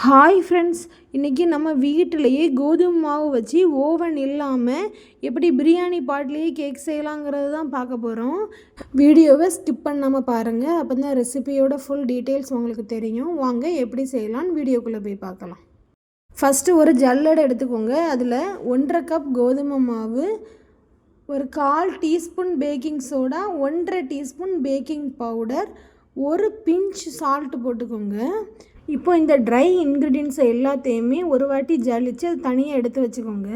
Hi friends, இன்றைக்கி நம்ம வீட்டிலையே கோதுமை மாவு வச்சு ஓவன் இல்லாமல் எப்படி பிரியாணி பாட்லேயே கேக் செய்யலாங்கிறது தான் பார்க்க போகிறோம். வீடியோவை ஸ்கிப் பண்ணாமல் பாருங்கள், அப்போ தான் ரெசிபியோட ஃபுல் டீட்டெயில்ஸ் உங்களுக்கு தெரியும். வாங்க எப்படி செய்யலான்னு வீடியோக்குள்ளே போய் பார்க்கலாம். ஃபஸ்ட்டு ஒரு ஜல்லடை எடுத்துக்கோங்க. அதில் 1.5 கப் கோதுமை மாவு, ஒரு 1/4 teaspoon baking soda, 1.5 teaspoon baking powder, ஒரு பிஞ்ச் சால்ட்டு போட்டுக்கோங்க. இப்போ இந்த ட்ரை இன்க்ரீடியன்ட்ஸை எல்லாத்தையுமே ஒரு வாட்டி ஜலிச்சு அது தனியாக எடுத்து வச்சுக்கோங்க.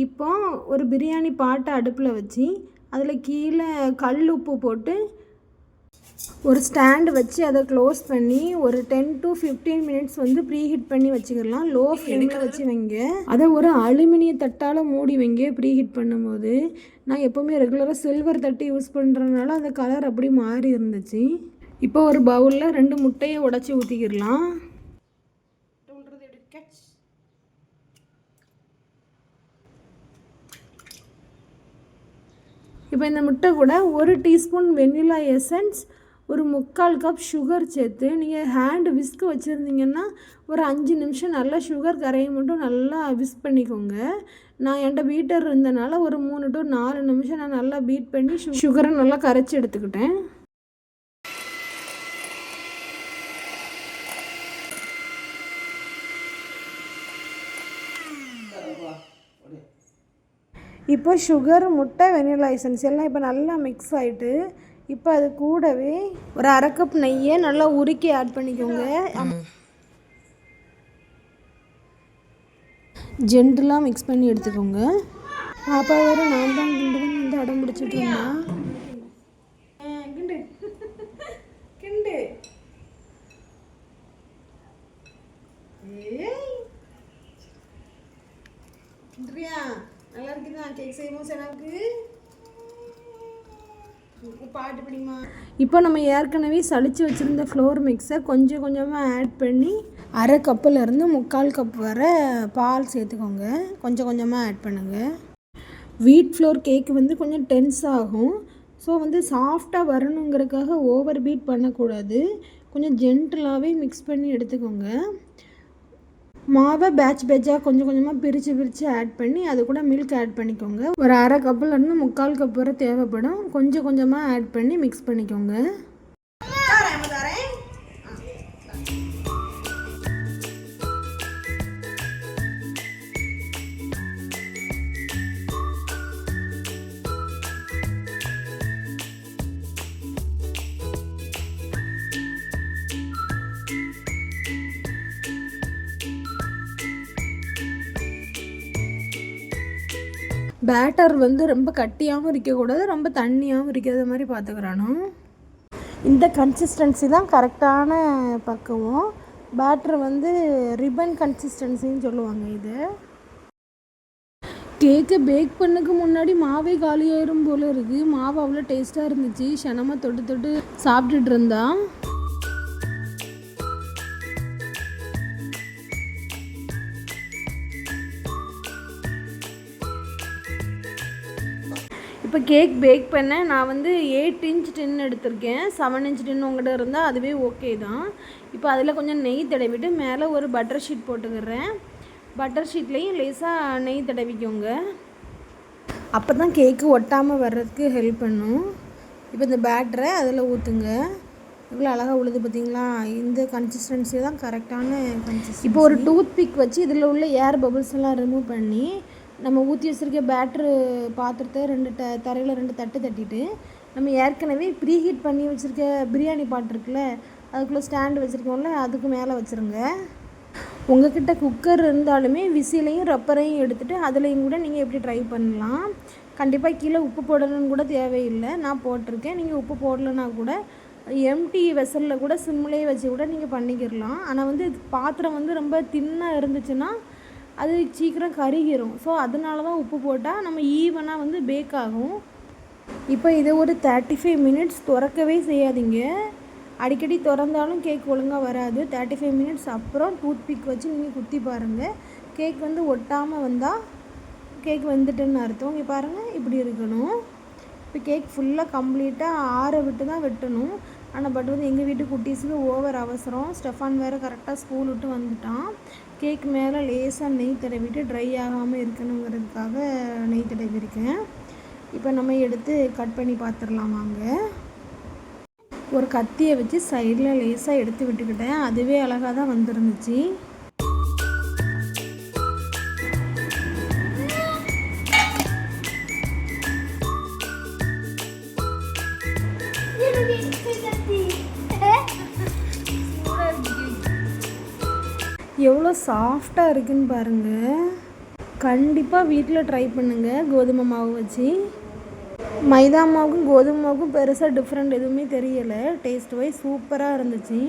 இப்போ ஒரு பிரியாணி பாட்டை அடுப்பில் வச்சு அதில் கீழே கல் உப்பு போட்டு ஒரு ஸ்டாண்டு வச்சு அதை க்ளோஸ் பண்ணி ஒரு 10 to 15 மினிட்ஸ் ப்ரீஹீட் பண்ணி வச்சுக்கலாம். லோ ஃப்ளேமில் வச்சு வைங்க. அதை ஒரு அலுமினிய தட்டால் மூடி வைங்க. ப்ரீஹீட் பண்ணும்போது நான் எப்போவுமே ரெகுலராக சில்வர் தட்டு யூஸ் பண்ணுறதுனால அந்த கலர் அப்படி மாறி இருந்துச்சு. இப்போ ஒரு பவுலில் 2 முட்டையை உடச்சி ஊற்றிக்கிடலாம். இப்போ இந்த முட்டை கூட 1 டீஸ்பூன் வெண்ணிலா எசன்ஸ், ஒரு 3/4 கப் சுகர் சேர்த்து நீங்கள் ஹேண்டு விஸ்க் வச்சுருந்தீங்கன்னா ஒரு 5 நிமிஷம் நல்லா சுகர் கரையை மட்டும் நல்லா விஸ்க் பண்ணிக்கோங்க. நான் என்கிட்ட பீட்டர் இருந்தனால ஒரு 3 to 4 நிமிஷம் நான் நல்லா பீட் பண்ணி சுகரை நல்லா கரைச்சி எடுத்துக்கிட்டேன். இப்போ சுகர், முட்டை, வெனிலா எசன்ஸ் எல்லாம் இப்போ நல்லா மிக்ஸ் ஆகிட்டு இப்போ அது கூடவே ஒரு 1/2 கப் நெய்யை நல்லா உருக்கி ஆட் பண்ணிக்கோங்க. ஜென்டலாக மிக்ஸ் பண்ணி எடுத்துக்கோங்க. பாப்பா வேறு நான் தான் கிண்டுன்னு அடம் பிடிச்சிட்டு இருந்தா. நல்லா இருக்குதா கேக் செய்வோம் செனாவுக்கு? பாட்டு பிடிமா. இப்போ நம்ம ஏற்கனவே சளிச்சு வச்சுருந்த ஃப்ளோர் மிக்ஸை கொஞ்சம் கொஞ்சமாக ஆட் பண்ணி 1/2 கப்புலேருந்து 3/4 கப் வரை பால் சேர்த்துக்கோங்க. கொஞ்சம் கொஞ்சமாக ஆட் பண்ணுங்கள். வீட் ஃப்ளோர் கேக்கு கொஞ்சம் டென்ஸ் ஆகும். ஸோ சாஃப்டாக வரணுங்கிறதுக்காக ஓவர் பீட் பண்ணக்கூடாது. கொஞ்சம் ஜென்டலாகவே மிக்ஸ் பண்ணி எடுத்துக்கோங்க. மாவை பேட்சாக கொஞ்சம் கொஞ்சமாக பிரித்து ஆட் பண்ணி அது கூட மில்க் ஆட் பண்ணிக்கோங்க. ஒரு 1/2 கப்புலேருந்து 3/4 கப் வரை தேவைப்படும். கொஞ்சம் கொஞ்சமாக ஆட் பண்ணி மிக்ஸ் பண்ணிக்கோங்க. பேட்டர் ரொம்ப கட்டியாகவும் இருக்கக்கூடாது, ரொம்ப தண்ணியாகவும் இருக்கிறது மாதிரி பார்த்துக்கிறானும். இந்த கன்சிஸ்டன்சி தான் கரெக்டான பக்குவம். பேட்டர் ரிப்பன் கன்சிஸ்டன்சின்னு சொல்லுவாங்க. இது கேக்கு பேக் பண்ணக்கு முன்னாடி மாவே காலியாயிரும் போல் இருக்குது. மாவு அவ்வளோ டேஸ்ட்டாக இருந்துச்சு. க்ஷணமாக தொட்டு சாப்பிட்டுட்டு இருந்தான். இப்போ கேக் பேக் பண்ண நான் 8 இன்ச் டின் எடுத்திருக்கேன். 7 இன்ச் டின் உங்கள்கிட்ட இருந்தால் அதுவே ஓகே தான். இப்போ அதில் கொஞ்சம் நெய் தடவிட்டு மேலே ஒரு பட்டர் ஷீட் போட்டுக்கிறேன். பட்டர் ஷீட்லேயும் லேசாக நெய் தடவிக்கோங்க. அப்போ தான் கேக்கு ஒட்டாமல் வர்றதுக்கு ஹெல்ப் பண்ணும். இப்போ இந்த பேட்டரை அதில் ஊற்றுங்க. இவ்வளோ அழகாக உழுது பார்த்தீங்களா? இந்த கன்சிஸ்டன்சி தான் கரெக்டான கன்சிஸ்டன்சி. இப்போ ஒரு டூத் பிக் வச்சு இதில் உள்ள ஏர் பபிள்ஸ் எல்லாம் ரிமூவ் பண்ணி நம்ம ஊற்றி வச்சுருக்க பேட்ரு பாத்திரத்தை தரையில் 2 தட்டு தட்டிட்டு நம்ம ஏற்கனவே ப்ரீஹீட் பண்ணி வச்சுருக்க பிரியாணி பாட் இருக்குல்ல, அதுக்குள்ளே ஸ்டாண்டு வச்சுருக்கோம்ல, அதுக்கு மேலே வச்சுருங்க. உங்கள்கிட்ட குக்கர் இருந்தாலுமே விசிலையும் ரப்பரையும் எடுத்துகிட்டு அதுலேயும் கூட நீங்கள் எப்படி ட்ரை பண்ணலாம். கண்டிப்பாக கீழே உப்பு போடணும்னு கூட தேவையில்லை. நான் போட்டிருக்கேன். நீங்கள் உப்பு போடலைன்னா கூட எம்டி வெசலில் கூட சிம்லேயே வச்சு கூட நீங்கள் பண்ணிக்கிடலாம். ஆனால் பாத்திரம் ரொம்ப தின்னாக இருந்துச்சுன்னா அது சீக்கிரம் கருகிரும். ஸோ அதனால தான் உப்பு போட்டால் நம்ம ஈவனாக பேக் ஆகும். இப்போ இதை ஒரு 35 மினிட்ஸ் திறக்கவே செய்யாதீங்க. அடிக்கடி திறந்தாலும் கேக் ஒழுங்காக வராது. 35 மினிட்ஸ் அப்புறம் டூத் பிக் வச்சு நீங்கள் குத்தி பாருங்கள். கேக் ஒட்டாமல் வந்தால் கேக் வெந்துட்டுன்னு அர்த்தம். இங்கே பாருங்கள், இப்படி இருக்கணும். இப்போ கேக் ஃபுல்லாக கம்ப்ளீட்டாக ஆற விட்டு தான் வெட்டணும். ஆனால் பட் வந்து எங்கள் வீட்டு குட்டீஸுக்கு ஓவர் அவசரம். ஸ்டெஃபான் வேறு கரெக்டாக ஸ்கூல் விட்டு வந்துட்டான். கேக் மேலே லேசாக நெய் தடவிட்டு ட்ரை ஆகாமல் இருக்கணுங்கிறதுக்காக நெய் தடவிருக்கேன். இப்போ நம்ம எடுத்து கட் பண்ணி பார்த்துடலாம் வாங்க. ஒரு கத்தியை வச்சு சைடில் லேசாக எடுத்து விட்டுக்கிட்டேன். அதுவே அழகாக தான் வந்துருந்துச்சு. எவ்வளோ சாஃப்டாக இருக்குன்னு பாருங்கள். கண்டிப்பாக வீட்டில் ட்ரை பண்ணுங்கள் கோதுமை மாவு வச்சு. மைதா மாவுக்கும் கோதுமை மாவுக்கும் பெருசாக டிஃப்ரெண்ட் எதுவுமே தெரியலை. டேஸ்ட் வைஸ் சூப்பராக இருந்துச்சு.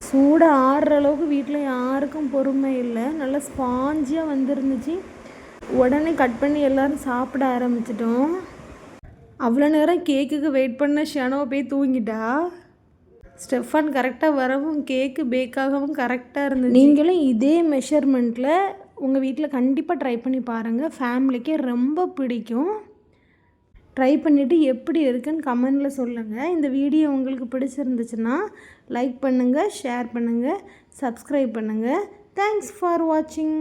சூடாக ஆடுற அளவுக்கு வீட்டில் யாருக்கும் பொறுமை இல்லை. நல்லா ஸ்பாஞ்சியாக வந்துருந்துச்சு. உடனே கட் பண்ணி எல்லோரும் சாப்பிட ஆரம்பிச்சிட்டோம். அவ்வளோ நேரம் கேக்குக்கு வெயிட் பண்ண ஷனோ போய் தூங்கிட்டா. ஸ்டெஃபான் கரெக்டாக வரவும் கேக்கு பேக்காகவும் கரெக்டாக இருந்தது. நீங்களும் இதே மெஷர்மெண்ட்டில் உங்கள் வீட்டில் கண்டிப்பாக ட்ரை பண்ணி பாருங்கள். ஃபேமிலிக்கே ரொம்ப பிடிக்கும். ட்ரை பண்ணிவிட்டு எப்படி இருக்குன்னு கமெண்டில் சொல்லுங்கள். இந்த வீடியோ உங்களுக்கு பிடிச்சிருந்துச்சுன்னா லைக் பண்ணுங்கள், ஷேர் பண்ணுங்கள், சப்ஸ்கிரைப் பண்ணுங்கள். தேங்க்ஸ் ஃபார் வாட்சிங்.